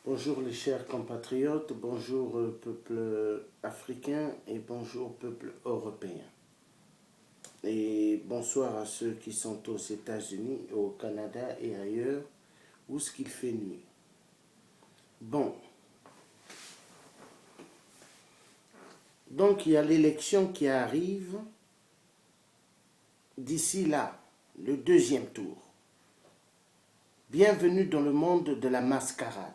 Bonjour les chers compatriotes, bonjour peuple africain et bonjour peuple européen. Et bonsoir à ceux qui sont aux États-Unis, au Canada et ailleurs, où ce qu'il fait nuit. Bon. Donc il y a l'élection qui arrive d'ici là, le deuxième tour. Bienvenue dans le monde de la mascarade.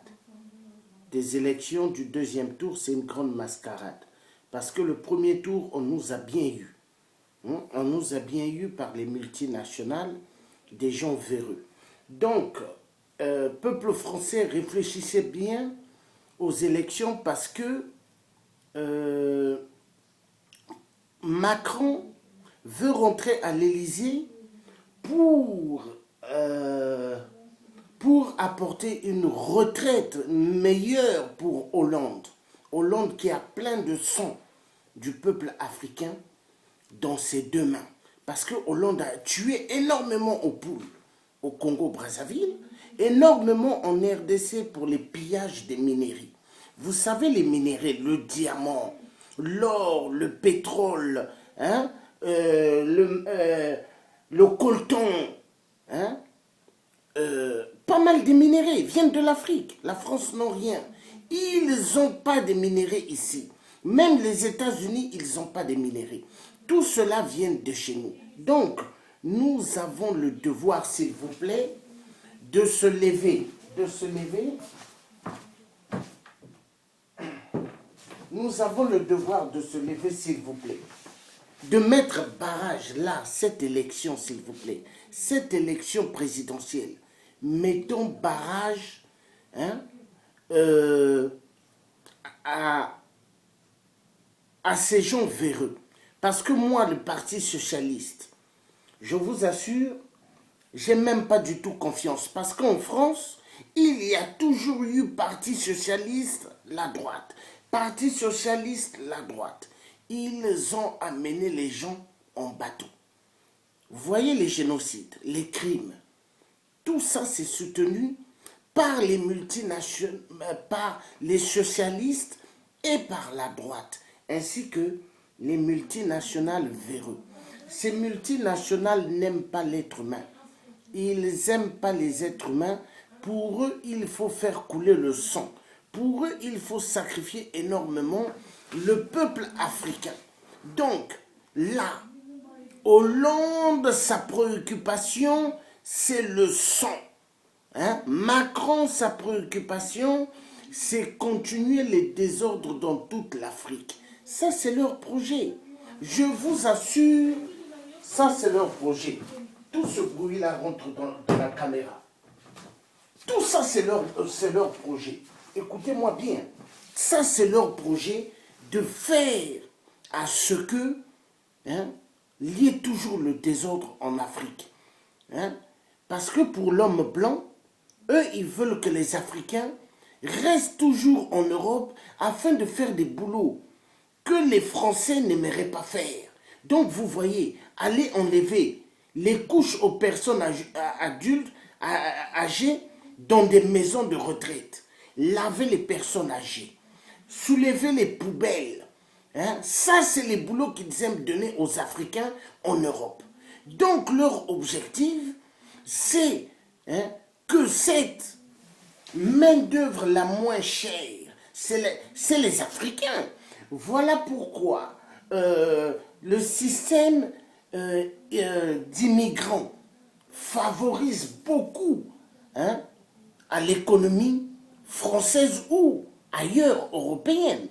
Des élections du deuxième tour, c'est une grande mascarade. Parce que le premier tour, on nous a bien eu. On nous a bien eu par les multinationales, des gens véreux. Donc, peuple français, réfléchissez bien aux élections parce que Macron veut rentrer à l'Élysée pour apporter une retraite meilleure pour Hollande. Hollande qui a plein de sang du peuple africain dans ses deux mains. Parce que Hollande a tué énormément aux poules au Congo-Brazzaville, énormément en RDC pour les pillages des minerais. Vous savez les minerais, le diamant, l'or, le pétrole, hein, le coltan, hein, pas mal de minéraux viennent de l'Afrique. La France n'a rien. Ils n'ont pas de minéraux ici. Même les États-Unis, ils n'ont pas de minéraux. Tout cela vient de chez nous. Donc, nous avons le devoir, s'il vous plaît, de se lever. Nous avons le devoir de se lever, s'il vous plaît. De mettre barrage là, cette élection, s'il vous plaît. Cette élection présidentielle. Mettons barrage à ces gens véreux. Parce que moi, le Parti socialiste, je vous assure, j'ai même pas du tout confiance. Parce qu'en France, il y a toujours eu Parti socialiste, la droite. Parti socialiste, la droite. Ils ont amené les gens en bateau. Vous voyez les génocides, les crimes. Tout ça, c'est soutenu par les multinationales, par les socialistes et par la droite, ainsi que les multinationales véreux. Ces multinationales n'aiment pas l'être humain. Ils n'aiment pas les êtres humains. Pour eux, il faut faire couler le sang. Pour eux, il faut sacrifier énormément le peuple africain. Donc, là, Hollande, sa préoccupation, c'est le sang. Macron, sa préoccupation, c'est continuer les désordres dans toute l'Afrique. Ça, c'est leur projet. Je vous assure, ça, c'est leur projet. Tout ce bruit-là rentre dans la caméra. Tout ça, c'est leur projet. Écoutez-moi bien. Ça, c'est leur projet de faire à ce que il y ait toujours le désordre en Afrique. Parce que pour l'homme blanc, eux, ils veulent que les Africains restent toujours en Europe afin de faire des boulots que les Français n'aimeraient pas faire. Donc, vous voyez, allez enlever les couches aux personnes adultes, âgées, dans des maisons de retraite. Laver les personnes âgées. Soulever les poubelles. Ça, c'est les boulots qu'ils aiment donner aux Africains en Europe. Donc, leur objectif, c'est que cette main-d'œuvre la moins chère, c'est les Africains. Voilà pourquoi le système d'immigrants favorise beaucoup à l'économie française ou ailleurs européenne.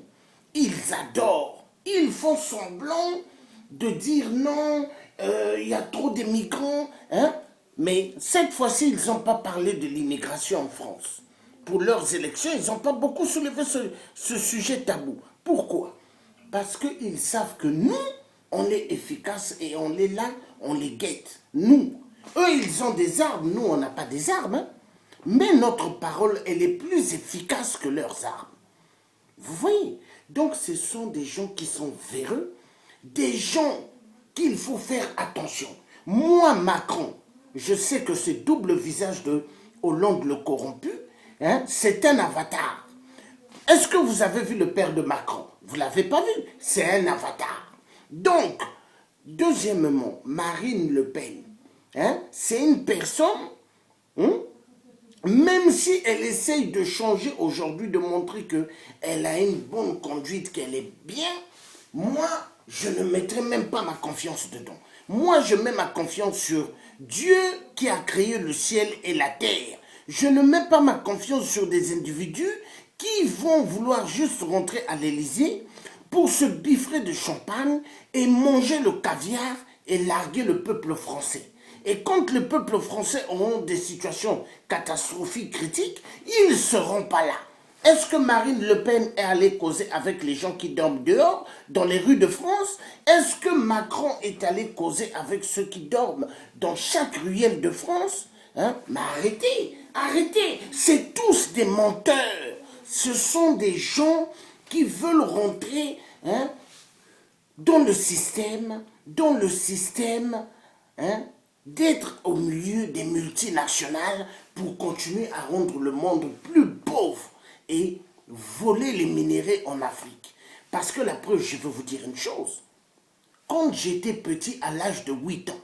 Ils adorent, ils font semblant de dire non, il y a trop d'immigrants, mais cette fois-ci, ils n'ont pas parlé de l'immigration en France. Pour leurs élections, ils n'ont pas beaucoup soulevé ce sujet tabou. Pourquoi? Parce qu'ils savent que nous, on est efficaces et on est là, on les guette. Nous. Eux, ils ont des armes, nous, on n'a pas des armes. Mais notre parole, elle est plus efficace que leurs armes. Vous voyez? Donc, ce sont des gens qui sont véreux, des gens qu'il faut faire attention. Moi, Macron, je sais que ce double visage de Hollande le corrompu, hein, c'est un avatar. Est-ce que vous avez vu le père de Macron? Vous ne l'avez pas vu, c'est un avatar. Donc, deuxièmement, Marine Le Pen, hein, c'est une personne, hein, même si elle essaye de changer aujourd'hui, de montrer qu'elle a une bonne conduite, qu'elle est bien, moi, je ne mettrai même pas ma confiance dedans. Moi, je mets ma confiance sur Dieu qui a créé le ciel et la terre. Je ne mets pas ma confiance sur des individus qui vont vouloir juste rentrer à l'Élysée pour se biffrer de champagne et manger le caviar et larguer le peuple français. Et quand le peuple français auront des situations catastrophiques, critiques, ils ne seront pas là. Est-ce que Marine Le Pen est allée causer avec les gens qui dorment dehors, dans les rues de France? Est-ce que Macron est allé causer avec ceux qui dorment dans chaque ruelle de France? Hein? Mais arrêtez, arrêtez, c'est tous des menteurs. Ce sont des gens qui veulent rentrer, hein, dans le système, hein, d'être au milieu des multinationales pour continuer à rendre le monde plus pauvre et voler les minéraux en Afrique. Parce que la preuve, je veux vous dire une chose. Quand j'étais petit, à l'âge de 8 ans,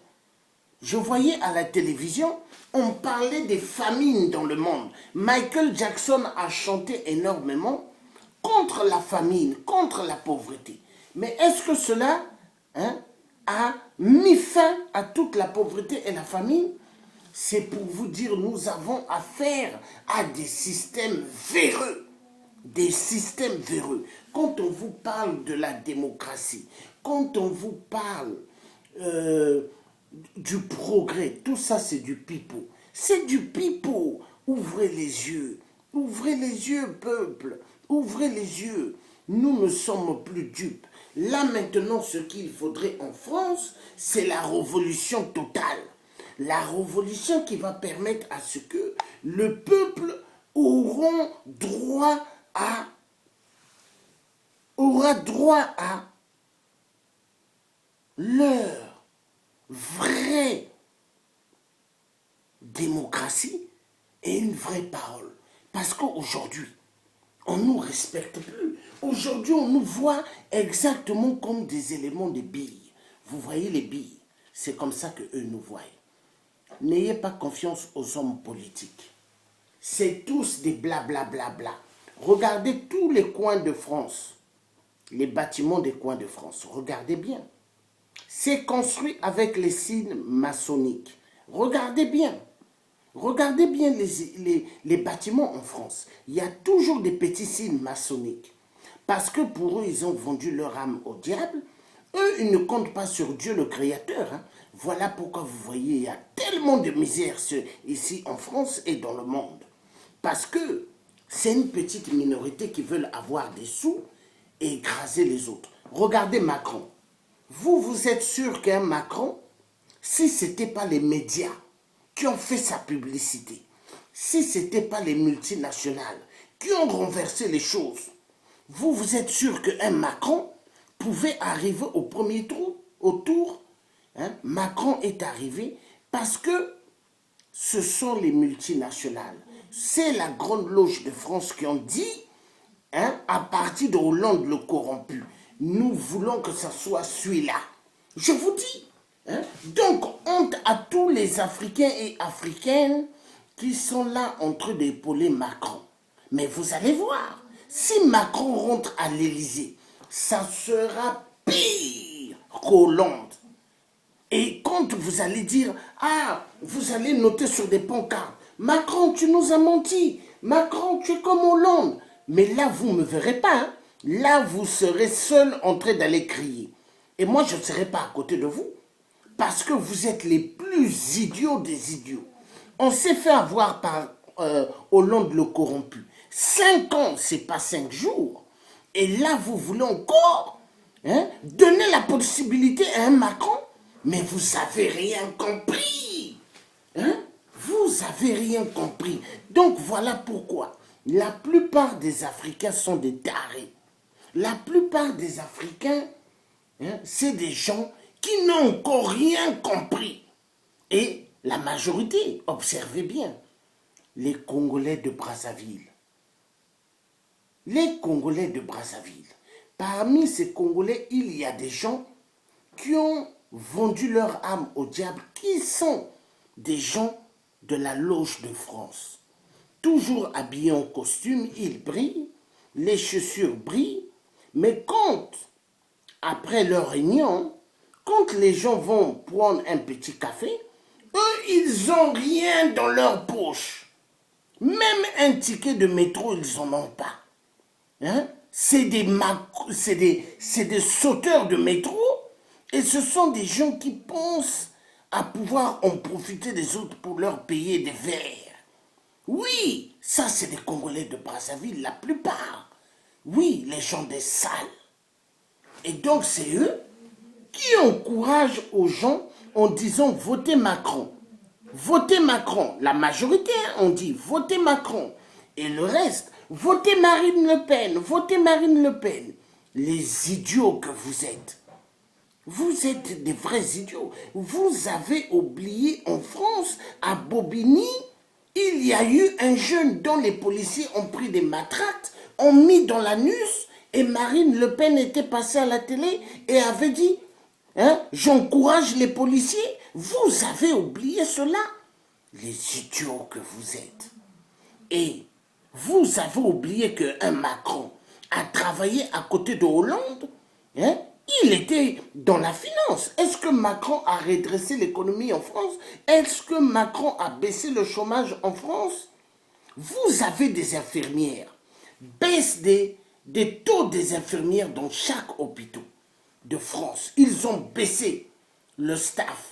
je voyais à la télévision, on parlait des famines dans le monde. Michael Jackson a chanté énormément contre la famine, contre la pauvreté. Mais est-ce que cela, hein, a mis fin à toute la pauvreté et la famine? C'est pour vous dire, nous avons affaire à des systèmes véreux. Des systèmes véreux. Quand on vous parle de la démocratie, quand on vous parle du progrès, tout ça c'est du pipeau. C'est du pipeau. Ouvrez les yeux. Ouvrez les yeux, peuple. Ouvrez les yeux. Nous ne sommes plus dupes. Là maintenant, ce qu'il faudrait en France, c'est la révolution totale. La révolution qui va permettre à ce que le peuple aura droit à leur vraie démocratie et une vraie parole. Parce qu'aujourd'hui, on ne nous respecte plus. Aujourd'hui, on nous voit exactement comme des éléments de billes. Vous voyez les billes, c'est comme ça qu'eux nous voient. N'ayez pas confiance aux hommes politiques. C'est tous des blablabla. Regardez tous les coins de France, les bâtiments des coins de France. Regardez bien. C'est construit avec les signes maçonniques. Regardez bien. Regardez bien les bâtiments en France. Il y a toujours des petits signes maçonniques. Parce que pour eux, ils ont vendu leur âme au diable. Eux, ils ne comptent pas sur Dieu le Créateur. Hein. Voilà pourquoi vous voyez, il y a tellement de misère ici en France et dans le monde. Parce que c'est une petite minorité qui veulent avoir des sous et écraser les autres. Regardez Macron. Vous êtes sûr qu'un Macron, si ce n'était pas les médias qui ont fait sa publicité, si ce n'était pas les multinationales qui ont renversé les choses, vous êtes sûr qu'un Macron pouvait arriver au premier tour, hein? Macron est arrivé parce que ce sont les multinationales. C'est la Grande Loge de France qui ont dit, hein, à partir de Hollande le corrompu, nous voulons que ce soit celui-là. Je vous dis. Hein? Donc, honte à tous les Africains et Africaines qui sont là en train d'épauler Macron. Mais vous allez voir, si Macron rentre à l'Élysée, ça sera pire qu'Hollande. Et quand vous allez dire, ah, vous allez noter sur des pancartes, Macron, tu nous as menti, Macron, tu es comme Hollande. Mais là, vous ne me verrez pas. Hein? Là, vous serez seul en train d'aller crier. Et moi, je ne serai pas à côté de vous. Parce que vous êtes les plus idiots des idiots. On s'est fait avoir par Hollande le corrompu. 5 ans, c'est pas 5 jours. Et là, vous voulez encore, hein, donner la possibilité à un Macron. Mais vous n'avez rien compris. Hein? Vous n'avez rien compris. Donc voilà pourquoi la plupart des Africains sont des tarés. La plupart des Africains, hein, c'est des gens qui n'ont encore rien compris. Et la majorité, observez bien, les Congolais de Brazzaville. Les Congolais de Brazzaville. Parmi ces Congolais, il y a des gens qui ont vendu leur âme au diable, qui sont des gens de la loge de France. Toujours habillés en costume, ils brillent, les chaussures brillent, mais quand, après leur réunion, quand les gens vont prendre un petit café, eux, ils n'ont rien dans leur poche. Même un ticket de métro, ils n'en ont pas. Hein? C'est des sauteurs de métro et ce sont des gens qui pensent à pouvoir en profiter des autres pour leur payer des verres. Oui, ça c'est des Congolais de Brazzaville, la plupart. Oui, les gens des salles. Et donc c'est eux qui encouragent aux gens en disant votez Macron. Votez Macron. La majorité, on dit votez Macron. Et le reste, votez Marine Le Pen. Votez Marine Le Pen. Les idiots que vous êtes. Vous êtes des vrais idiots. Vous avez oublié en France, à Bobigny, il y a eu un jeune dont les policiers ont pris des matraques, ont mis dans l'anus, et Marine Le Pen était passée à la télé et avait dit hein, j'encourage les policiers. Vous avez oublié cela, les idiots que vous êtes. Et vous avez oublié qu'un Macron a travaillé à côté de Hollande. Hein? Il était dans la finance. Est-ce que Macron a redressé l'économie en France? Est-ce que Macron a baissé le chômage en France? Vous avez des infirmières. Baisse des taux des infirmières dans chaque hôpital de France. Ils ont baissé le staff.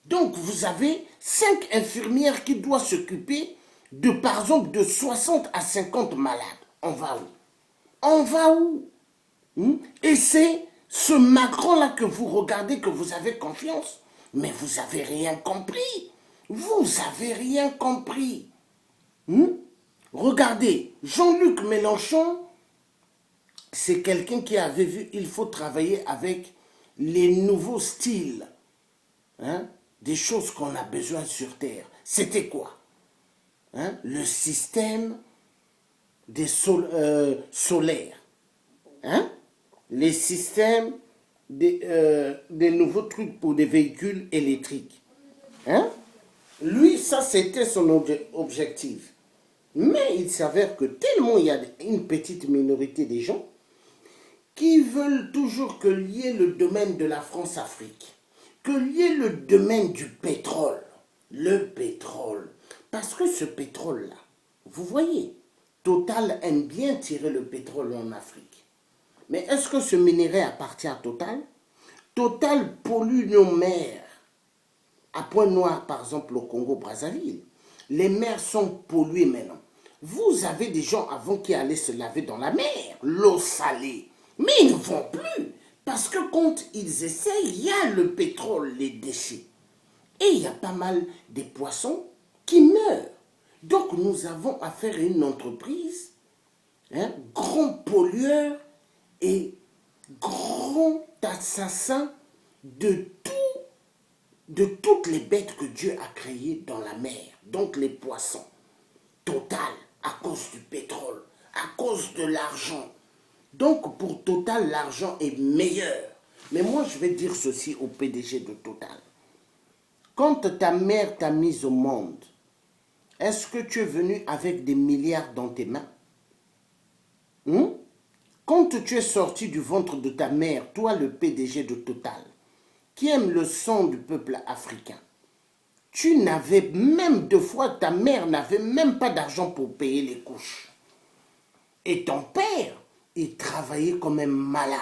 Donc vous avez 5 infirmières qui doivent s'occuper de, par exemple, de 60 à 50 malades. On va où? On va où? Et c'est ce Macron-là que vous regardez, que vous avez confiance. Mais vous n'avez rien compris. Vous n'avez rien compris. Regardez, Jean-Luc Mélenchon, c'est quelqu'un qui avait vu, il faut travailler avec les nouveaux styles. Des choses qu'on a besoin sur Terre. C'était quoi? Le système des solaires. Les systèmes des nouveaux trucs pour des véhicules électriques. Lui, ça c'était son objectif. Mais il s'avère que tellement il y a une petite minorité des gens qui veulent toujours que lier le domaine de la France-Afrique, que lier le domaine du pétrole, le pétrole. Parce que ce pétrole-là, vous voyez, Total aime bien tirer le pétrole en Afrique. Mais est-ce que ce minerai appartient à Total? Total pollue nos mers. À Pointe-Noire, par exemple, au Congo-Brazzaville, les mers sont polluées maintenant. Vous avez des gens avant qui allaient se laver dans la mer, l'eau salée. Mais ils ne vont plus. Parce que quand ils essayent, il y a le pétrole, les déchets. Et il y a pas mal de poissons qui meurent. Donc nous avons affaire à une entreprise, grand pollueur et grand assassin de toutes les bêtes que Dieu a créées dans la mer. Donc les poissons. Total, à cause du pétrole, à cause de l'argent. Donc pour Total, l'argent est meilleur. Mais moi je vais dire ceci au PDG de Total. Quand ta mère t'a mise au monde, est-ce que tu es venu avec des milliards dans tes mains? Quand tu es sorti du ventre de ta mère, toi le PDG de Total, qui aime le sang du peuple africain, tu n'avais même deux fois, ta mère n'avait même pas d'argent pour payer les couches. Et ton père, il travaillait comme un malade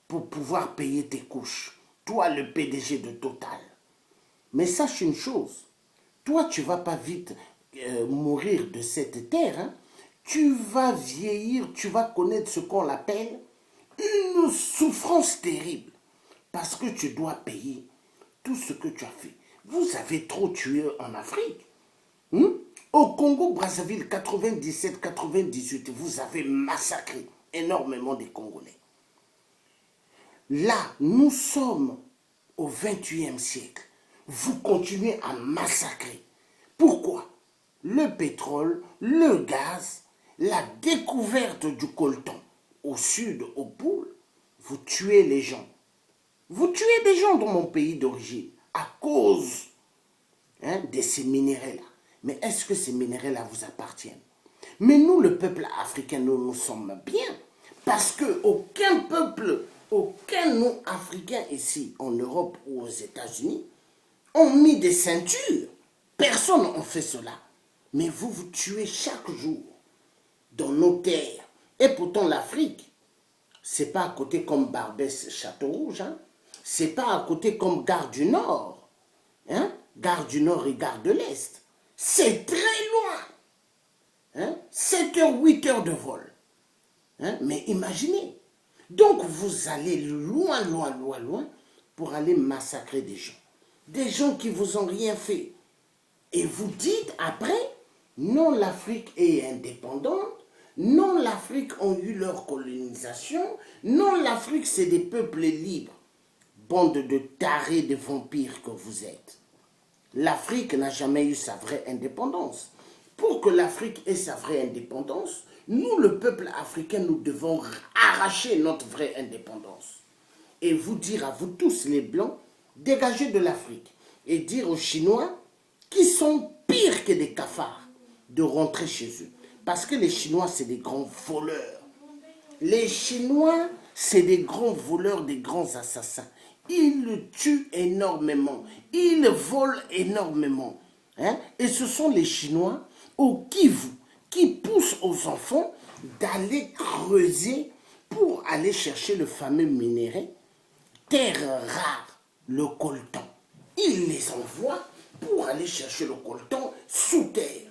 pour pouvoir payer tes couches. Toi le PDG de Total. Mais sache une chose, toi, tu ne vas pas vite mourir de cette terre. Tu vas vieillir, tu vas connaître ce qu'on appelle une souffrance terrible. Parce que tu dois payer tout ce que tu as fait. Vous avez trop tué en Afrique. Au Congo-Brazzaville, 97-98, vous avez massacré énormément de Congolais. Là, nous sommes au 21e siècle. Vous continuez à massacrer. Pourquoi? le pétrole, le gaz, la découverte du coltan au sud, au pôle, vous tuez les gens. Vous tuez des gens dans mon pays d'origine à cause de ces minéraux-là. Mais est-ce que ces minéraux-là vous appartiennent? Mais nous, le peuple africain, nous sommes bien. Parce qu'aucun peuple, aucun nous Africain ici, en Europe ou aux États-Unis, ont mis des ceintures. Personne n'a fait cela. Mais vous, vous tuez chaque jour dans nos terres. Et pourtant, l'Afrique, c'est pas à côté comme Barbès, Château-Rouge. C'est pas à côté comme Gare du Nord. Gare du Nord et Gare de l'Est. C'est très loin. 7 heures, 8 heures de vol. Mais imaginez. Donc vous allez loin, loin, loin, loin pour aller massacrer des gens. Des gens qui vous ont rien fait. Et vous dites après, non, l'Afrique est indépendante. Non, l'Afrique a eu leur colonisation. Non, l'Afrique, c'est des peuples libres. Bande de tarés, de vampires que vous êtes. L'Afrique n'a jamais eu sa vraie indépendance. Pour que l'Afrique ait sa vraie indépendance, nous, le peuple africain, nous devons arracher notre vraie indépendance. Et vous dire à vous tous, les Blancs, dégagez de l'Afrique. Et dire aux Chinois, qui sont pires que des cafards, de rentrer chez eux. Parce que les Chinois, c'est des grands voleurs. Les Chinois, c'est des grands voleurs, des grands assassins. Ils tuent énormément. Ils volent énormément. Et ce sont les Chinois au Kivu qui poussent aux enfants d'aller creuser pour aller chercher le fameux minerai, terre rare, le coltan. Ils les envoient pour aller chercher le coltan sous terre.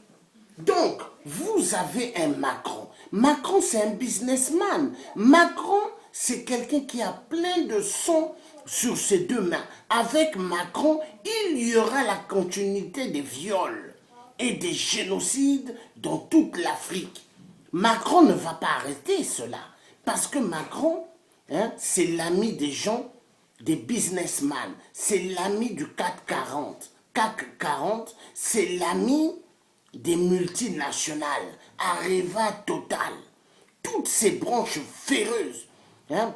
Donc, vous avez un Macron. Macron, c'est un businessman. Macron, c'est quelqu'un qui a plein de sang sur ses deux mains. Avec Macron, il y aura la continuité des viols et des génocides dans toute l'Afrique. Macron ne va pas arrêter cela. Parce que Macron, c'est l'ami des gens, des businessmen. C'est l'ami du CAC 40. CAC 40, c'est l'ami des multinationales, Areva Total, toutes ces branches véreuses,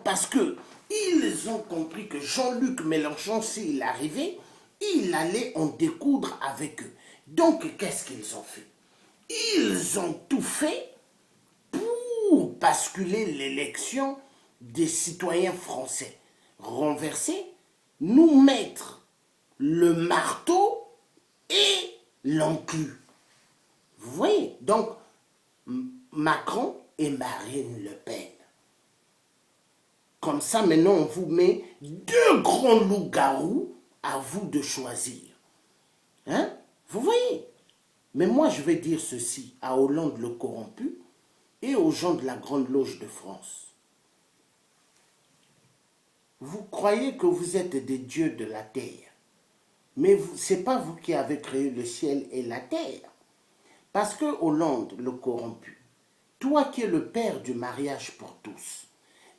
parce que ils ont compris que Jean-Luc Mélenchon, s'il arrivait, il allait en découdre avec eux. Donc, qu'est-ce qu'ils ont fait? Ils ont tout fait pour basculer l'élection des citoyens français, renverser, nous mettre le marteau et l'enclume. Vous voyez? Donc, Macron et Marine Le Pen. Comme ça, maintenant, on vous met deux grands loups-garous à vous de choisir. Vous voyez? Mais moi, je vais dire ceci à Hollande le corrompu et aux gens de la Grande Loge de France. Vous croyez que vous êtes des dieux de la terre. Mais ce n'est pas vous qui avez créé le ciel et la terre. Parce que Hollande, le corrompu, toi qui es le père du mariage pour tous,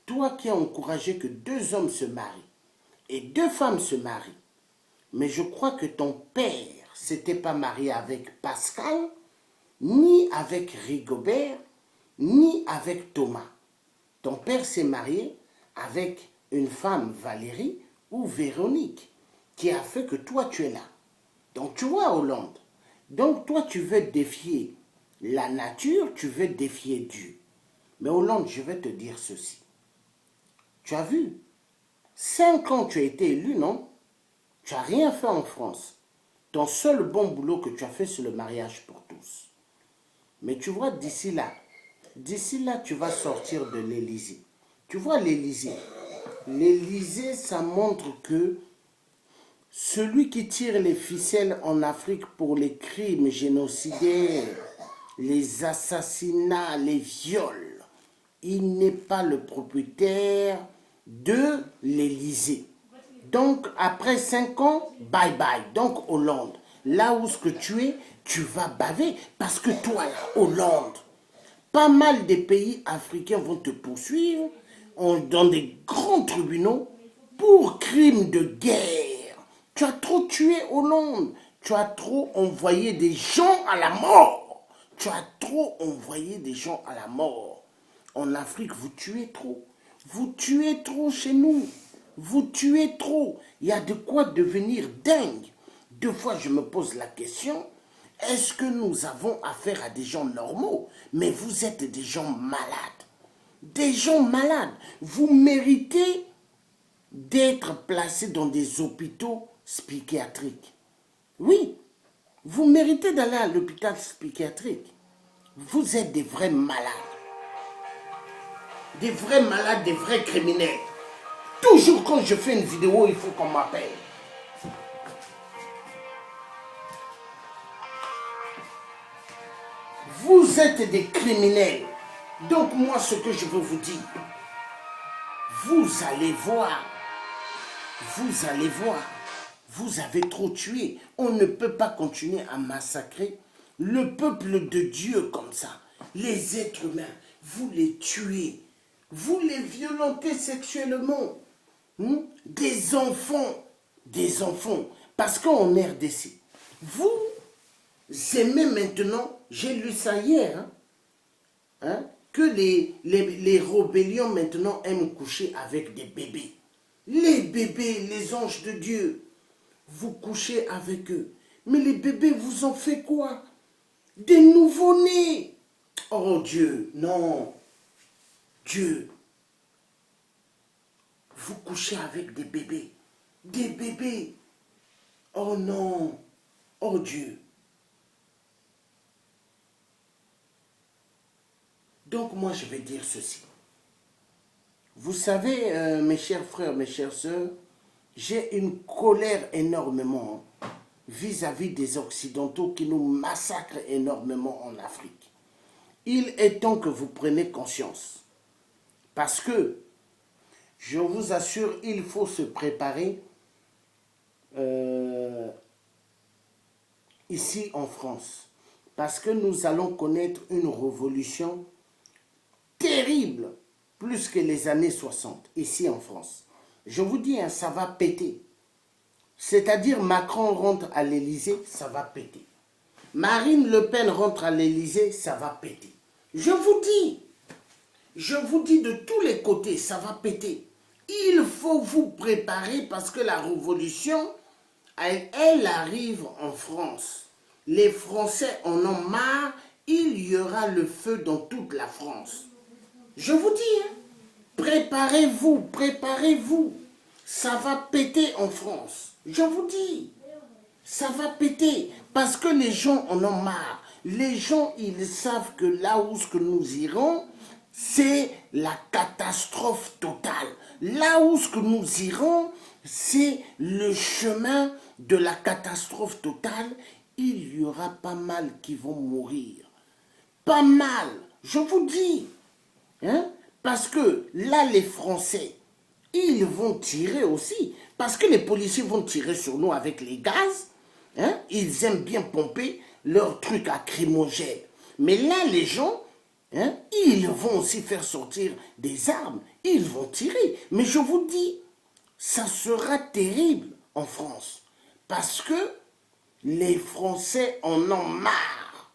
toi qui as encouragé que 2 hommes se marient et 2 femmes se marient, mais je crois que ton père s'était pas marié avec Pascal, ni avec Rigobert, ni avec Thomas. Ton père s'est marié avec une femme, Valérie ou Véronique, qui a fait que toi tu es là. Donc tu vois, Hollande, donc toi tu veux défier la nature, tu veux défier Dieu. Mais Hollande, je vais te dire ceci. Tu as vu, 5 ans tu as été élu, non? Tu n'as rien fait en France. Ton seul bon boulot que tu as fait, c'est le mariage pour tous. Mais tu vois, d'ici là, tu vas sortir de l'Élysée. Tu vois l'Élysée. L'Élysée, ça montre que celui qui tire les ficelles en Afrique pour les crimes génocidaires, les assassinats, les viols, il n'est pas le propriétaire de l'Élysée. Donc, après 5 ans, bye bye. Donc, Hollande, là où ce que tu es, tu vas baver. Parce que toi, là, Hollande, pas mal de pays africains vont te poursuivre dans des grands tribunaux pour crimes de guerre. Tu as trop tué Hollande. Tu as trop envoyé des gens à la mort. Tu as trop envoyé des gens à la mort. En Afrique, vous tuez trop. Vous tuez trop chez nous. Vous tuez trop. Il y a de quoi devenir dingue. Deux fois, je me pose la question, est-ce que nous avons affaire à des gens normaux? Mais vous êtes des gens malades. Des gens malades. Vous méritez d'être placés dans des hôpitaux psychiatriques. Oui, vous méritez d'aller à l'hôpital psychiatrique. Vous êtes des vrais malades. Des vrais malades, des vrais criminels. Toujours quand je fais une vidéo, il faut qu'on m'appelle. Vous êtes des criminels. Donc moi, ce que je veux vous dire, vous allez voir. Vous allez voir. Vous avez trop tué. On ne peut pas continuer à massacrer le peuple de Dieu comme ça. Les êtres humains, vous les tuez. Vous les violentez sexuellement. Des enfants. Des enfants. Parce qu'en RDC, vous aimez maintenant, j'ai lu ça hier, que les rébellions maintenant aiment coucher avec des bébés. Les bébés, les anges de Dieu, vous couchez avec eux. Mais les bébés, vous en faites quoi? Des nouveau-nés. Oh Dieu, non. Dieu, vous couchez avec des bébés. Des bébés. Oh non. Oh Dieu. Donc moi, je vais dire ceci. Vous savez, mes chers frères, mes chères sœurs, j'ai une colère énormément vis-à-vis des Occidentaux qui nous massacrent énormément en Afrique. Il est temps que vous preniez conscience. Parce que, je vous assure, il faut se préparer ici en France. Parce que nous allons connaître une révolution terrible, plus que les années 60, ici en France. Je vous dis, ça va péter. C'est-à-dire Macron rentre à l'Élysée, ça va péter. Marine Le Pen rentre à l'Élysée, ça va péter. Je vous dis de tous les côtés, ça va péter. Il faut vous préparer parce que la révolution, elle arrive en France. Les Français en ont marre, il y aura le feu dans toute la France. Je vous dis, préparez-vous, préparez-vous. Ça va péter en France. Je vous dis, ça va péter parce que les gens en ont marre. Les gens, ils savent que là où ce que nous irons, c'est la catastrophe totale. Là où ce que nous irons, c'est le chemin de la catastrophe totale. Il y aura pas mal qui vont mourir. Pas mal, je vous dis. Parce que là, les Français, ils vont tirer aussi. Parce que les policiers vont tirer sur nous avec les gaz. Ils aiment bien pomper leurs trucs lacrymogènes. Mais là, les gens, ils vont aussi faire sortir des armes. Ils vont tirer. Mais je vous dis, ça sera terrible en France. Parce que les Français en ont marre.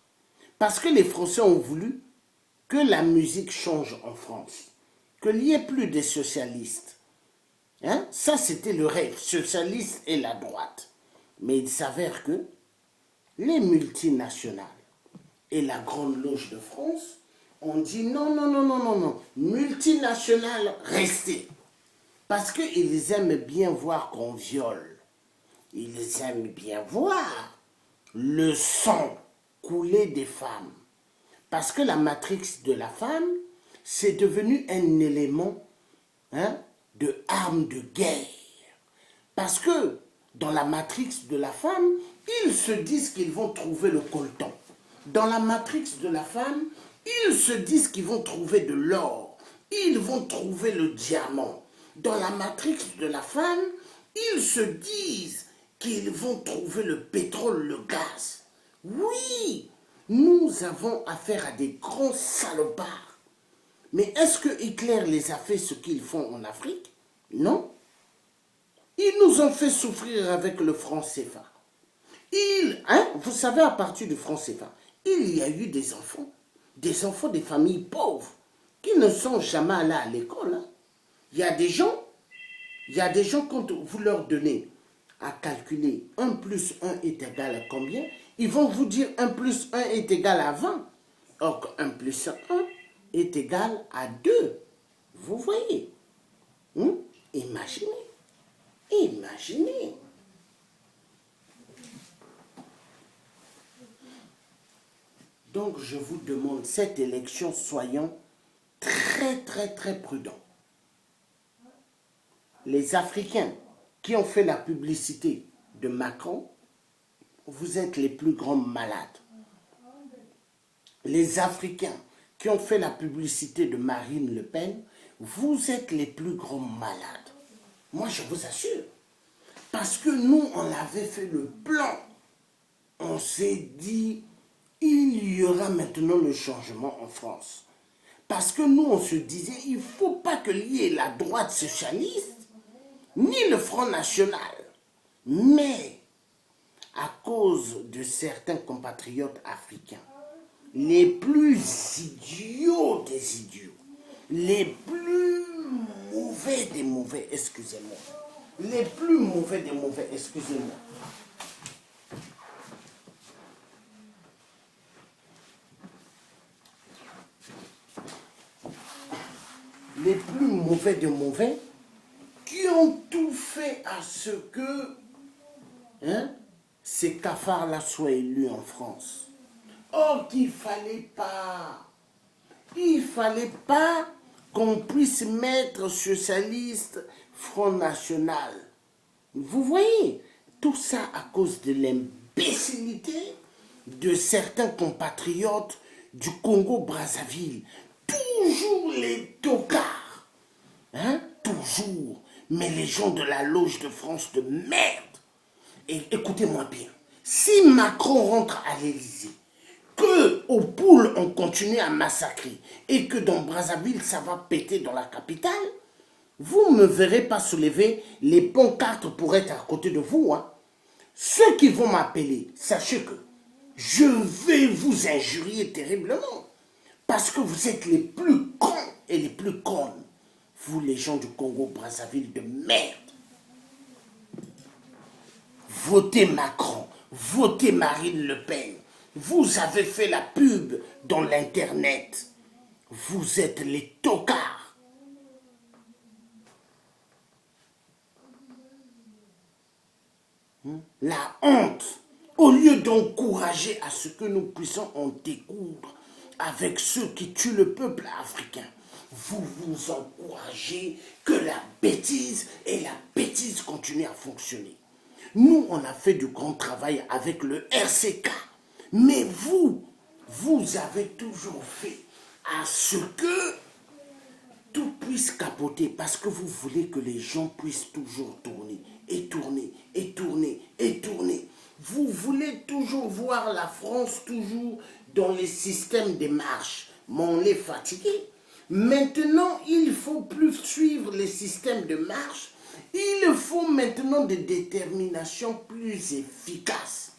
Parce que les Français ont voulu que la musique change en France. Qu'il n'y ait plus de socialistes. Ça, c'était le rêve, socialiste et la droite. Mais il s'avère que les multinationales et la Grande Loge de France ont dit non, non, non, non, non, non. Multinationales, restez. Parce qu'ils aiment bien voir qu'on viole. Ils aiment bien voir le sang couler des femmes. Parce que la matrix de la femme, c'est devenu un élément de arme de guerre. Parce que dans la matrix de la femme, ils se disent qu'ils vont trouver le coltan. Dans la matrix de la femme, ils se disent qu'ils vont trouver de l'or. Ils vont trouver le diamant. Dans la matrix de la femme, ils se disent qu'ils vont trouver le pétrole, le gaz. Oui, nous avons affaire à des grands salopards. Mais est-ce que Hitler les a fait ce qu'ils font en Afrique? Non. Ils nous ont fait souffrir avec le franc CFA. Vous savez, à partir du franc CFA, il y a eu des enfants des familles pauvres, qui ne sont jamais allés à l'école. Hein. Il y a des gens, quand vous leur donnez à calculer 1 plus 1 est égal à combien, ils vont vous dire 1 plus 1 est égal à 20. Or, 1 plus 1 est égal à 2. Vous voyez? Imaginez. Imaginez. Donc, je vous demande, cette élection, soyons très, très, très prudents. Les Africains qui ont fait la publicité de Macron, vous êtes les plus grands malades. Les Africains qui ont fait la publicité de Marine Le Pen, vous êtes les plus grands malades. Moi, je vous assure. Parce que nous, on avait fait le plan. On s'est dit, il y aura maintenant le changement en France. Parce que nous, on se disait, il ne faut pas qu'il y ait la droite socialiste, ni le Front National. Mais, à cause de certains compatriotes africains, les plus idiots des idiots, les plus mauvais des mauvais, excusez-moi, les plus mauvais des mauvais, excusez-moi, les plus mauvais des mauvais, qui ont tout fait à ce que ces cafards-là soient élus en France. Or, il fallait pas qu'on puisse mettre sur sa liste Front National. Vous voyez, tout ça à cause de l'imbécilité de certains compatriotes du Congo-Brazzaville. Toujours les tocards. Toujours. Mais les gens de la loge de France de merde. Et écoutez-moi bien. Si Macron rentre à l'Élysée, que aux poules on continue à massacrer et que dans Brazzaville ça va péter dans la capitale, vous ne me verrez pas soulever les pancartes pour être à côté de vous. Hein. Ceux qui vont m'appeler, sachez que je vais vous injurier terriblement parce que vous êtes les plus cons et les plus connes. Vous les gens du Congo-Brazzaville de merde. Votez Macron, votez Marine Le Pen. Vous avez fait la pub dans l'internet. Vous êtes les tocards. La honte. Au lieu d'encourager à ce que nous puissions en découdre avec ceux qui tuent le peuple africain, vous vous encouragez que la bêtise et la bêtise continuent à fonctionner. Nous, on a fait du grand travail avec le RCK. Mais vous avez toujours fait à ce que tout puisse capoter parce que vous voulez que les gens puissent toujours tourner et tourner et tourner et tourner. Vous voulez toujours voir la France toujours dans les systèmes de marche. Mais on est fatigué. Maintenant, il ne faut plus suivre les systèmes de marche. Il faut maintenant des déterminations plus efficaces.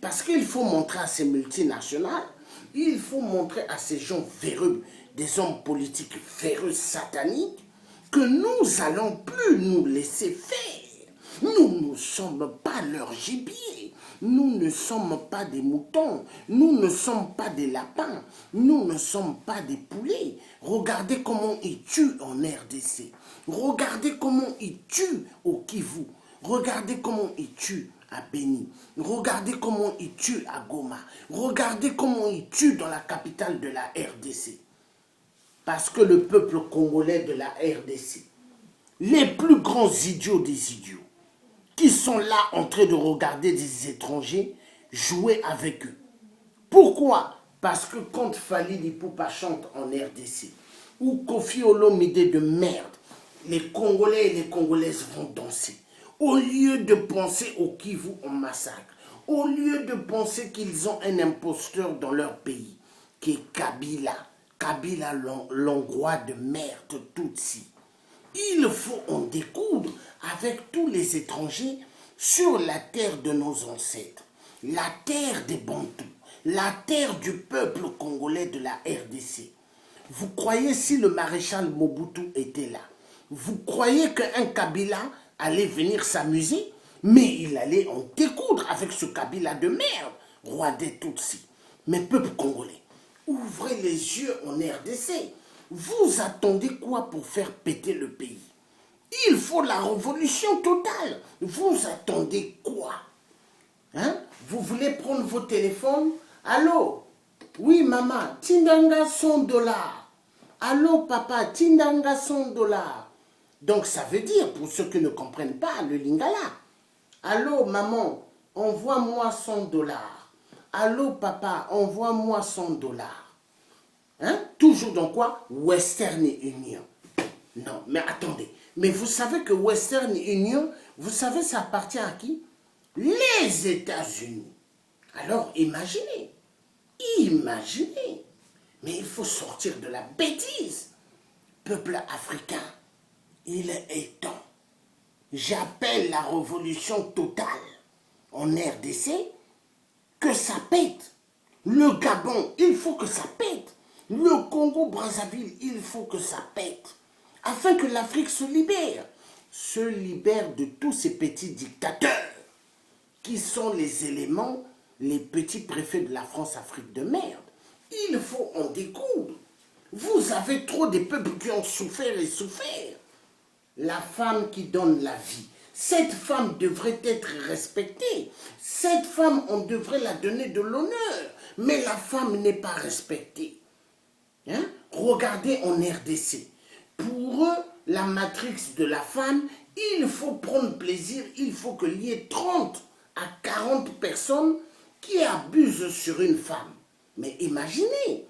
Parce qu'il faut montrer à ces multinationales, il faut montrer à ces gens véreux, des hommes politiques véreux sataniques, que nous allons plus nous laisser faire. Nous ne sommes pas leur gibier. Nous ne sommes pas des moutons. Nous ne sommes pas des lapins. Nous ne sommes pas des poulets. Regardez comment ils tuent en RDC. Regardez comment ils tuent au Kivu. Regardez comment ils tuent à Béni. Regardez comment ils tuent à Goma. Regardez comment ils tuent dans la capitale de la RDC. Parce que le peuple congolais de la RDC, les plus grands idiots des idiots, qui sont là en train de regarder des étrangers jouer avec eux. Pourquoi? Parce que quand Fally Ipupa chante en RDC, ou Kofi Olomide de merde, les Congolais et les Congolaises vont danser. Au lieu de penser au Kivu en massacre, au lieu de penser qu'ils ont un imposteur dans leur pays, qui est Kabila l'Hongrois de merde Tutsi. Il faut en découdre avec tous les étrangers sur la terre de nos ancêtres. la terre des Bantous, la terre du peuple congolais de la RDC. Vous croyez si le maréchal Mobutu était là, vous croyez qu'un Kabila allait venir s'amuser? Mais il allait en découdre avec ce Kabila de merde, roi des Tutsis. Mais peuple congolais, ouvrez les yeux en RDC. Vous attendez quoi pour faire péter le pays? Il faut la révolution totale. Vous attendez quoi? Hein? Vous voulez prendre vos téléphones? Allô? Oui, maman, Tindanga $100. Allô, papa, Tindanga $100. Donc, ça veut dire, pour ceux qui ne comprennent pas le lingala, allô, maman, envoie-moi $100. Allô, papa, envoie-moi $100. Hein? Toujours dans quoi? Western Union. Non, mais attendez. Mais vous savez que Western Union, vous savez, ça appartient à qui? Les États-Unis. Alors, imaginez. Imaginez. Mais il faut sortir de la bêtise. Peuple africain, il est temps. J'appelle la révolution totale en RDC, que ça pète. Le Gabon, il faut que ça pète. Le Congo-Brazzaville, il faut que ça pète. Afin que l'Afrique se libère de tous ces petits dictateurs qui sont les éléments, les petits préfets de la France-Afrique de merde. Il faut en découdre. Vous avez trop de peuples qui ont souffert et souffert. La femme qui donne la vie, cette femme devrait être respectée. Cette femme, on devrait la donner de l'honneur. Mais la femme n'est pas respectée. Hein? Regardez en RDC. Pour eux, la matrix de la femme, il faut prendre plaisir, il faut qu'il y ait 30 à 40 personnes qui abusent sur une femme. Mais imaginez,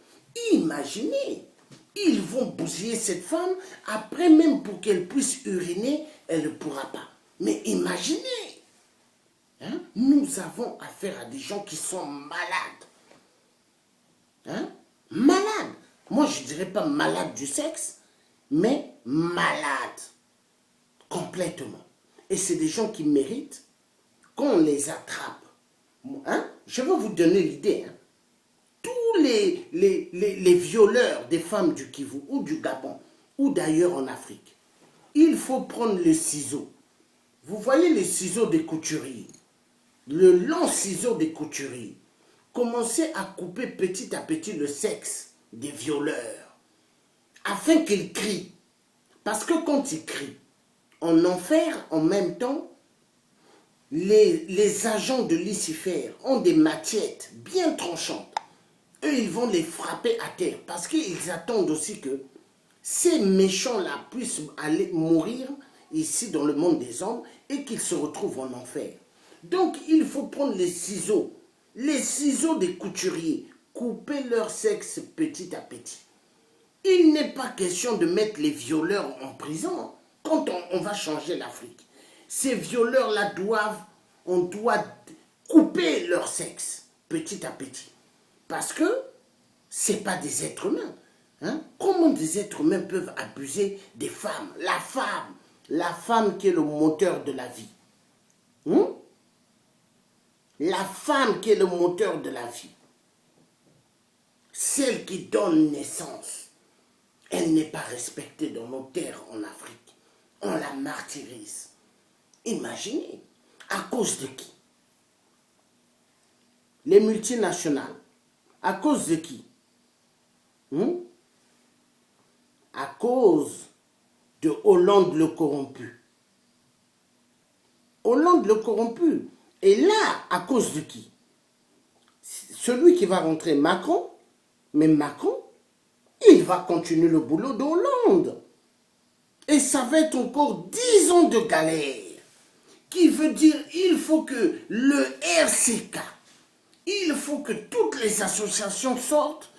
imaginez, ils vont bousiller cette femme, après même pour qu'elle puisse uriner, elle ne pourra pas. Mais imaginez, hein? Nous avons affaire à des gens qui sont malades. Hein? Malades. Moi, je ne dirais pas malade du sexe, mais malades. Complètement. Et c'est des gens qui méritent qu'on les attrape. Hein? Je vais vous donner l'idée. Hein? Tous les violeurs des femmes du Kivu ou du Gabon ou d'ailleurs en Afrique, il faut prendre le ciseau. Vous voyez les ciseaux des couturiers, le long ciseau des couturiers. Commencez à couper petit à petit le sexe des violeurs afin qu'ils crient. Parce que quand ils crient, en enfer, en même temps, les agents de Lucifer ont des machettes bien tranchantes. Eux, ils vont les frapper à terre parce qu'ils attendent aussi que ces méchants-là puissent aller mourir ici dans le monde des hommes et qu'ils se retrouvent en enfer. Donc, il faut prendre les ciseaux des couturiers, couper leur sexe petit à petit. Il n'est pas question de mettre les violeurs en prison quand on va changer l'Afrique. Ces violeurs-là on doit couper leur sexe petit à petit. Parce que ce n'est pas des êtres humains. Hein? Comment des êtres humains peuvent abuser des femmes? La femme qui est le moteur de la vie. Hein? La femme qui est le moteur de la vie. Celle qui donne naissance. Elle n'est pas respectée dans nos terres en Afrique. On la martyrise. Imaginez, à cause de qui? Les multinationales. À cause de qui? À cause de Hollande le corrompu. Hollande le corrompu. Et là, à cause de qui? Celui qui va rentrer, Macron. Mais Macron, il va continuer le boulot de Hollande. Et ça va être encore 10 ans de galère. Qui veut dire il faut que le RCK, il faut que toutes les associations sortent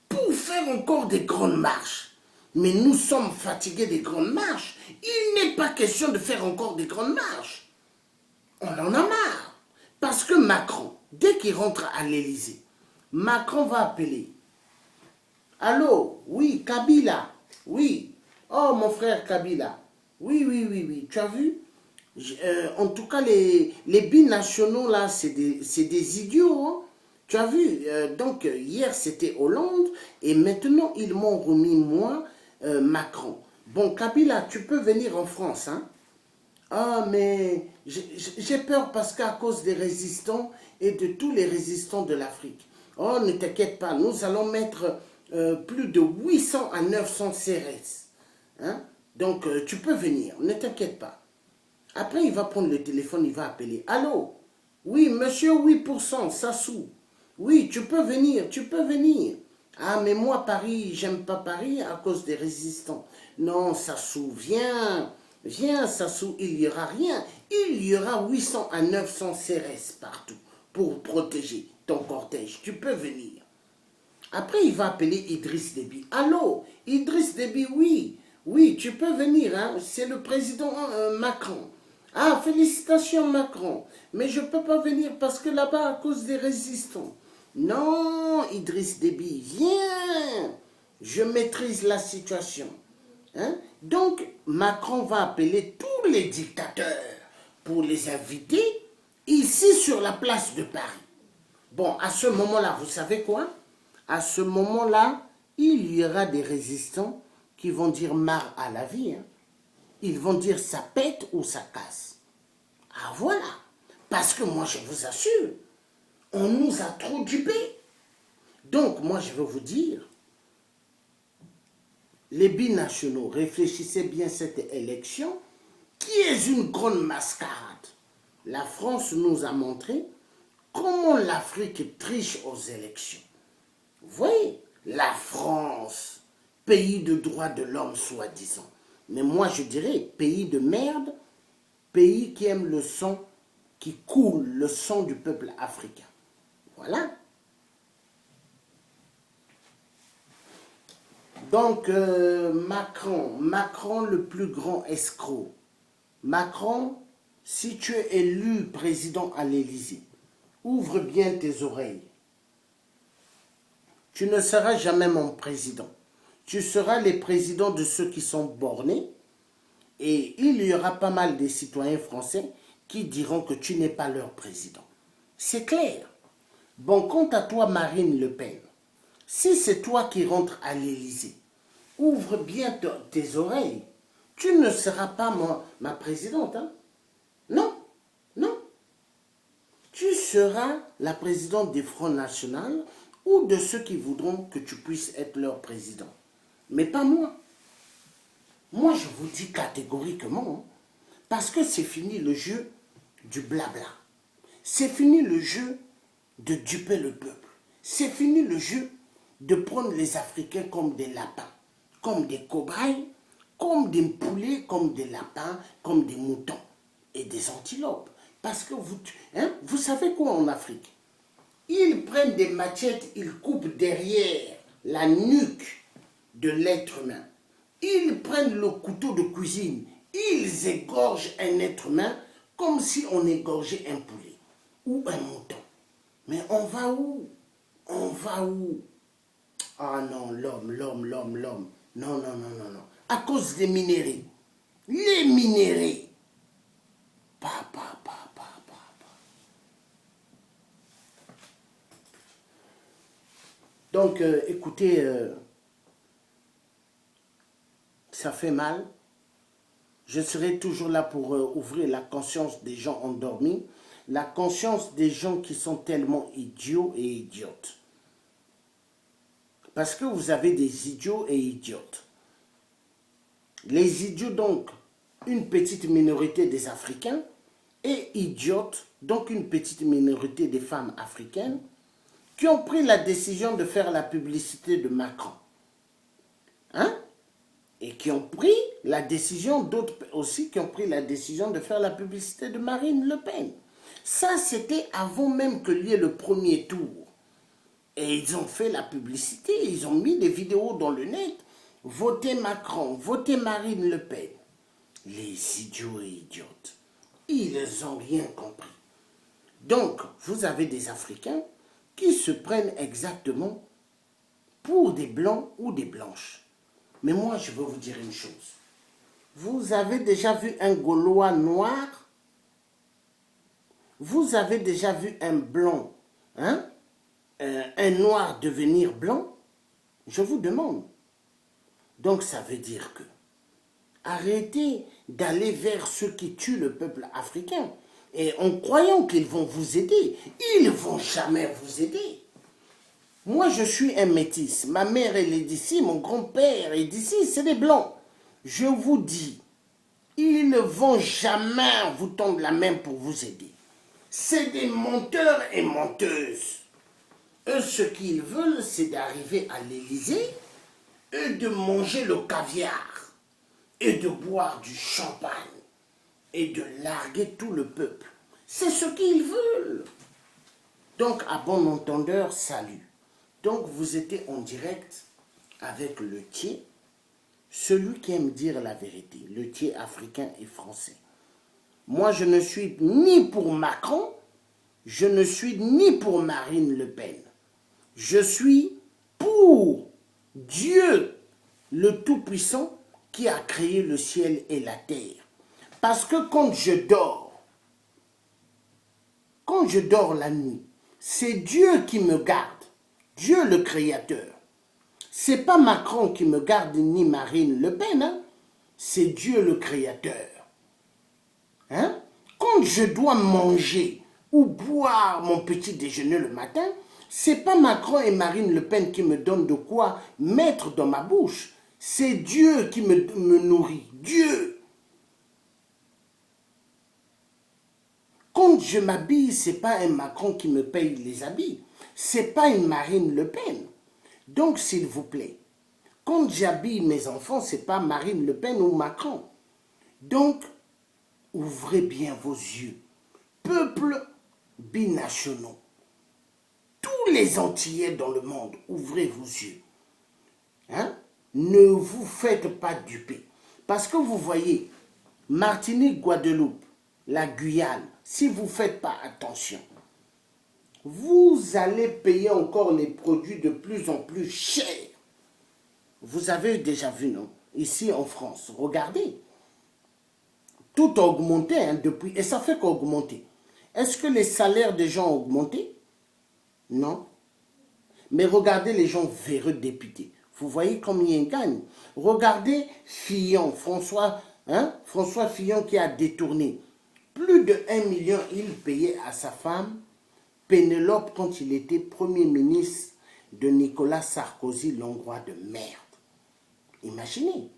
pour faire encore des grandes marches. Mais nous sommes fatigués des grandes marches. Il n'est pas question de faire encore des grandes marches. On en a marre. Parce que Macron, dès qu'il rentre à l'Élysée, Macron va appeler. Allô, oui, Kabila, oui. Oh, mon frère Kabila. Oui. Tu as vu? En tout cas, les binationaux, là, c'est des idiots. Hein. Tu as vu, donc hier, c'était Hollande, et maintenant, ils m'ont remis, moi, Macron. Bon, Kabila, tu peux venir en France, hein? Ah, mais j'ai peur parce qu'à cause des résistants et de tous les résistants de l'Afrique. Oh, ne t'inquiète pas, nous allons mettre plus de 800 à 900 CRS. Hein? Donc, tu peux venir, ne t'inquiète pas. Après, il va prendre le téléphone, il va appeler. Allô? Oui, monsieur 8%, Sassou. Oui, tu peux venir, tu peux venir. Ah, mais moi, Paris, j'aime pas Paris à cause des résistants. Non, Sassou, viens. Viens, Sassou, il n'y aura rien. Il y aura 800 à 900 CRS partout pour protéger ton cortège. Tu peux venir. Après, il va appeler Idriss Déby. Allô, Idriss Déby, oui. Oui, tu peux venir, hein. C'est le président Macron. Ah, félicitations Macron. Mais je ne peux pas venir parce que là-bas, à cause des résistants. Non, Idriss Déby, viens. Je maîtrise la situation. Hein? Donc, Macron va appeler tous les dictateurs pour les inviter ici sur la place de Paris. Bon, à ce moment-là, vous savez quoi? À ce moment-là, il y aura des résistants qui vont dire marre à la vie. Hein. Ils vont dire ça pète ou ça casse. Ah voilà. Parce que moi, je vous assure, on nous a trop dupés. Donc, moi, je veux vous dire, les binationaux, réfléchissez bien à cette élection, qui est une grande mascarade. La France nous a montré comment l'Afrique triche aux élections. Vous voyez, la France, pays de droits de l'homme soi-disant. Mais moi je dirais pays de merde, pays qui aime le sang, qui coule le sang du peuple africain. Voilà. Donc Macron le plus grand escroc. Macron, si tu es élu président à l'Élysée, ouvre bien tes oreilles. Tu ne seras jamais mon président. Tu seras le président de ceux qui sont bornés et il y aura pas mal de citoyens français qui diront que tu n'es pas leur président. C'est clair. Bon, quant à toi, Marine Le Pen, si c'est toi qui rentres à l'Élysée, ouvre bien tes oreilles. Tu ne seras pas ma présidente. Hein? Non, non. Tu seras la présidente du Front National ou de ceux qui voudront que tu puisses être leur président. Mais pas moi. Moi, je vous dis catégoriquement, hein, parce que c'est fini le jeu du blabla. C'est fini le jeu de duper le peuple. C'est fini le jeu de prendre les Africains comme des lapins, comme des cobayes, comme des poulets, comme des lapins, comme des moutons et des antilopes. Parce que vous savez quoi en Afrique? Ils prennent des machettes, ils coupent derrière la nuque de l'être humain. Ils prennent le couteau de cuisine, ils égorgent un être humain comme si on égorgeait un poulet ou un mouton. Mais on va où? On va où? Ah non, l'homme. Non, non, non, non, non. À cause des minéraux. Les minéraux. Pa. Donc, écoutez, ça fait mal. Je serai toujours là pour ouvrir la conscience des gens endormis, la conscience des gens qui sont tellement idiots et idiotes. Parce que vous avez des idiots et idiotes. Les idiots, donc, une petite minorité des Africains, et idiotes, donc une petite minorité des femmes africaines, qui ont pris la décision de faire la publicité de Macron. Hein? Et qui ont pris la décision, d'autres aussi, qui ont pris la décision de faire la publicité de Marine Le Pen. Ça, c'était avant même que lieu le premier tour. Et ils ont fait la publicité, ils ont mis des vidéos dans le net. Votez Macron, votez Marine Le Pen. Les idiots et idiotes, ils n'ont rien compris. Donc, vous avez des Africains qui se prennent exactement pour des blancs ou des blanches. Mais moi, je veux vous dire une chose. Vous avez déjà vu un Gaulois noir Vous avez déjà vu un blanc, hein, un noir devenir blanc? Je vous demande. Donc ça veut dire que arrêtez d'aller vers ceux qui tuent le peuple africain. Et en croyant qu'ils vont vous aider, ils ne vont jamais vous aider. Moi, je suis un métis. Ma mère, elle est d'ici, mon grand-père est d'ici, c'est des blancs. Je vous dis, ils ne vont jamais vous tendre la main pour vous aider. C'est des menteurs et menteuses. Eux, ce qu'ils veulent, c'est d'arriver à l'Élysée et de manger le caviar et de boire du champagne et de larguer tout le peuple. C'est ce qu'ils veulent. Donc, à bon entendeur, salut. Donc, vous étiez en direct avec le Thié, celui qui aime dire la vérité, le Thié africain et français. Moi, je ne suis ni pour Macron, je ne suis ni pour Marine Le Pen. Je suis pour Dieu, le Tout-Puissant, qui a créé le ciel et la terre. Parce que quand je dors la nuit, c'est Dieu qui me garde. Dieu le Créateur. C'est pas Macron qui me garde ni Marine Le Pen, hein? C'est Dieu le Créateur. Hein? Quand je dois manger ou boire mon petit déjeuner le matin, c'est pas Macron et Marine Le Pen qui me donnent de quoi mettre dans ma bouche. C'est Dieu qui me nourrit. Dieu. Quand je m'habille, c'est pas un Macron qui me paye les habits. C'est pas une Marine Le Pen. Donc, s'il vous plaît, quand j'habille mes enfants, c'est pas Marine Le Pen ou Macron. Donc, ouvrez bien vos yeux. Peuple binationaux. Tous les Antillais dans le monde, ouvrez vos yeux. Hein? Ne vous faites pas duper. Parce que vous voyez, Martinique, Guadeloupe, la Guyane, si vous ne faites pas attention, vous allez payer encore les produits de plus en plus chers. Vous avez déjà vu, non? Ici en France, regardez. Tout a augmenté hein, depuis, et ça fait qu'augmenter. Est-ce que les salaires des gens ont augmenté? Non. Mais regardez les gens véreux députés. Vous voyez combien ils gagnent. Regardez Fillon, François Fillon qui a détourné. Plus de 1 million, il payait à sa femme, Pénélope, quand il était Premier ministre de Nicolas Sarkozy, l'Hongrois de merde. Imaginez.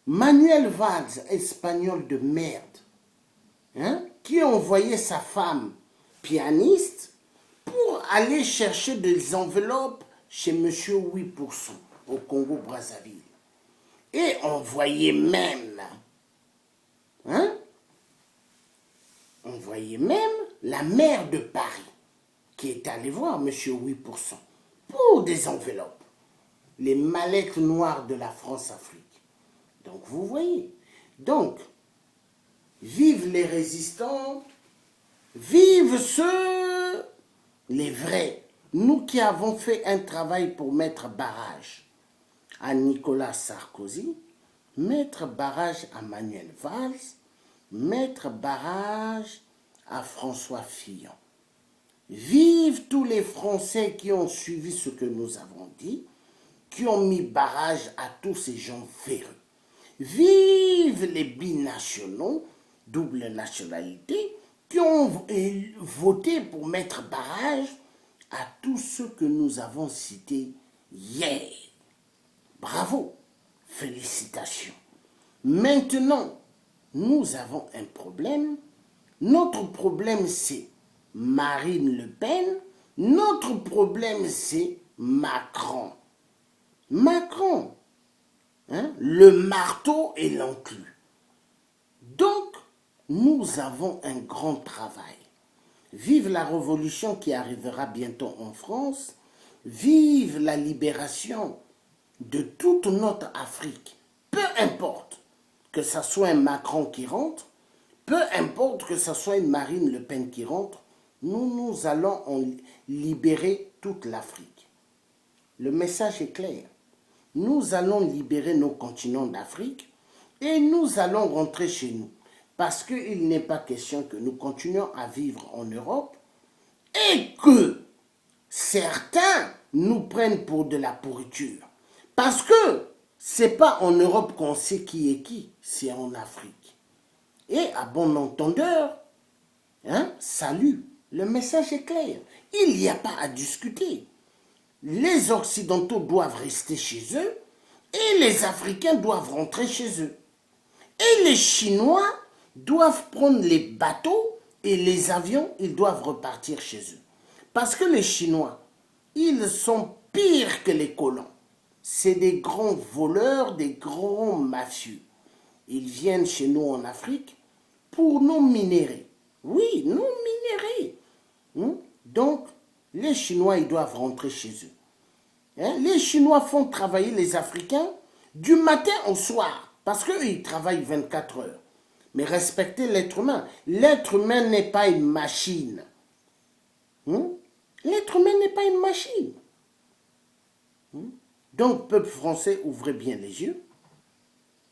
Manuel Valls, espagnol de merde, hein, qui envoyait sa femme pianiste pour aller chercher des enveloppes chez Monsieur 8% au Congo-Brazzaville. Et envoyait même, la maire de Paris qui est allée voir Monsieur 8% pour des enveloppes. Les mallettes noires de la France-Afrique. Donc, vous voyez. Donc, vive les résistants, vive ceux, les vrais. Nous qui avons fait un travail pour mettre barrage à Nicolas Sarkozy, mettre barrage à Manuel Valls, mettre barrage à François Fillon. Vive tous les Français qui ont suivi ce que nous avons dit, qui ont mis barrage à tous ces gens véreux. Vive les binationaux, double nationalité, qui ont voté pour mettre barrage à tous ceux que nous avons cités hier. Bravo, félicitations. Maintenant, nous avons un problème. Notre problème, c'est Marine Le Pen. Notre problème, c'est Macron. Macron, hein, le marteau et l'enclume. Donc, nous avons un grand travail. Vive la révolution qui arrivera bientôt en France. Vive la libération de toute notre Afrique. Peu importe que ce soit un Macron qui rentre, peu importe que ce soit une Marine Le Pen qui rentre, nous allons libérer toute l'Afrique. Le message est clair. Nous allons libérer nos continents d'Afrique et nous allons rentrer chez nous. parce qu'il n'est pas question que nous continuions à vivre en Europe et que certains nous prennent pour de la pourriture. Parce que ce n'est pas en Europe qu'on sait qui est qui, c'est en Afrique. Et à bon entendeur, salut, le message est clair. Il n'y a pas à discuter. Les Occidentaux doivent rester chez eux et les Africains doivent rentrer chez eux. Et les Chinois doivent prendre les bateaux et les avions, ils doivent repartir chez eux. Parce que les Chinois, ils sont pires que les colons. C'est des grands voleurs, des grands mafieux. Ils viennent chez nous en Afrique pour nous minérer. Oui, nous minérer. Donc, les Chinois, ils doivent rentrer chez eux. Les Chinois font travailler les Africains du matin au soir, parce qu'eux, ils travaillent 24 heures. Mais respectez l'être humain. L'être humain n'est pas une machine. L'être humain n'est pas une machine. Donc, peuple français, ouvrez bien les yeux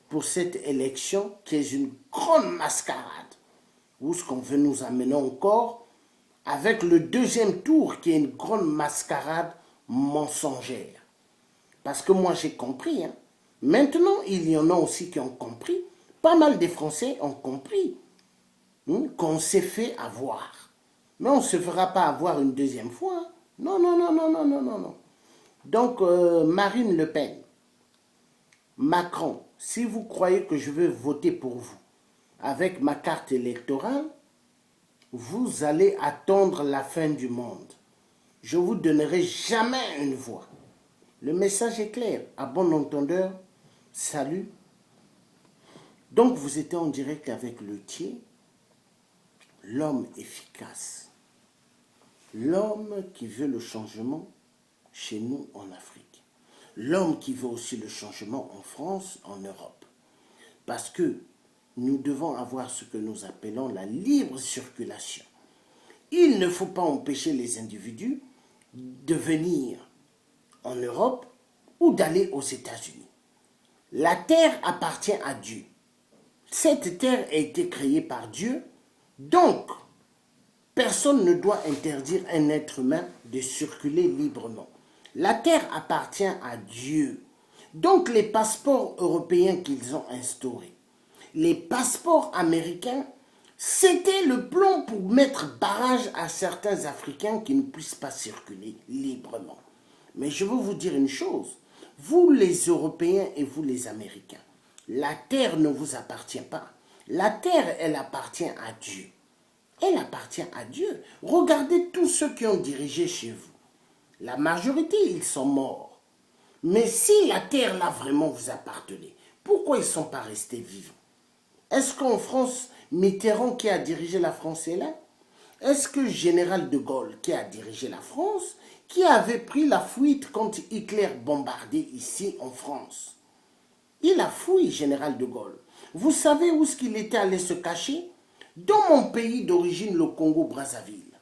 pour cette élection qui est une grande mascarade. Où est-ce qu'on veut nous amener encore avec le deuxième tour qui est une grande mascarade mensongère. Parce que moi j'ai compris. Maintenant, il y en a aussi qui ont compris. Pas mal des Français ont compris qu'on s'est fait avoir. Mais on ne se fera pas avoir une deuxième fois. Non, non, non, non, non, non, non, non. Donc, Marine Le Pen, Macron, si vous croyez que je vais voter pour vous avec ma carte électorale, vous allez attendre la fin du monde. Je ne vous donnerai jamais une voix. Le message est clair. À bon entendeur, salut. Donc, vous étiez en direct avec le Thier, l'homme efficace, l'homme qui veut le changement chez nous en Afrique, l'homme qui veut aussi le changement en France, en Europe. Parce que nous devons avoir ce que nous appelons la libre circulation. Il ne faut pas empêcher les individus de venir en Europe ou d'aller aux États-Unis. La terre appartient à Dieu. Cette terre a été créée par Dieu, donc personne ne doit interdire à un être humain de circuler librement. La terre appartient à Dieu. Donc les passeports européens qu'ils ont instaurés, les passeports américains, c'était le plan pour mettre barrage à certains Africains qui ne puissent pas circuler librement. Mais je veux vous dire une chose, vous les Européens et vous les Américains, la terre ne vous appartient pas. La terre, elle appartient à Dieu. Elle appartient à Dieu. Regardez tous ceux qui ont dirigé chez vous. La majorité, ils sont morts. Mais si la terre, là, vraiment vous appartenait, pourquoi ils ne sont pas restés vivants? Est-ce qu'en France, Mitterrand qui a dirigé la France est là? Est-ce que Général de Gaulle qui a dirigé la France, qui avait pris la fuite quand Hitler bombardait ici en France? Il a fui, Général de Gaulle. Vous savez où est-ce qu'il était allé se cacher? Dans mon pays d'origine, le Congo-Brazzaville,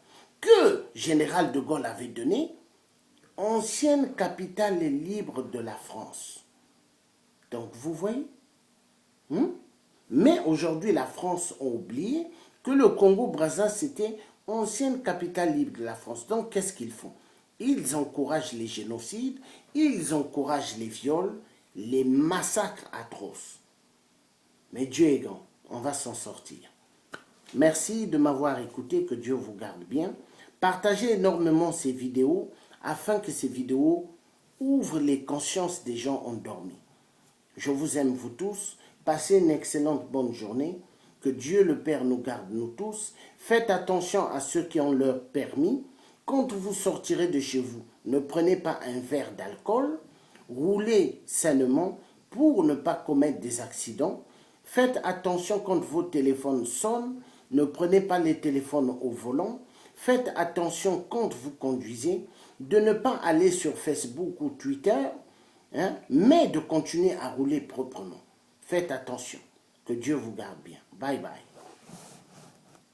que Général de Gaulle avait donné, ancienne capitale libre de la France. Donc, vous voyez? Mais aujourd'hui, la France a oublié que le Congo-Brazza, c'était ancienne capitale libre de la France. Donc, qu'est-ce qu'ils font? Ils encouragent les génocides, ils encouragent les viols, les massacres atroces. Mais Dieu est grand, on va s'en sortir. Merci de m'avoir écouté, que Dieu vous garde bien. Partagez énormément ces vidéos afin que ces vidéos ouvrent les consciences des gens endormis. Je vous aime vous tous. Passez une excellente bonne journée. Que Dieu le Père nous garde nous tous. Faites attention à ceux qui ont leur permis. Quand vous sortirez de chez vous, ne prenez pas un verre d'alcool. Roulez sainement pour ne pas commettre des accidents. Faites attention quand vos téléphones sonnent. Ne prenez pas les téléphones au volant. Faites attention quand vous conduisez de ne pas aller sur Facebook ou Twitter, mais de continuer à rouler proprement. Faites attention. Que Dieu vous garde bien. Bye bye.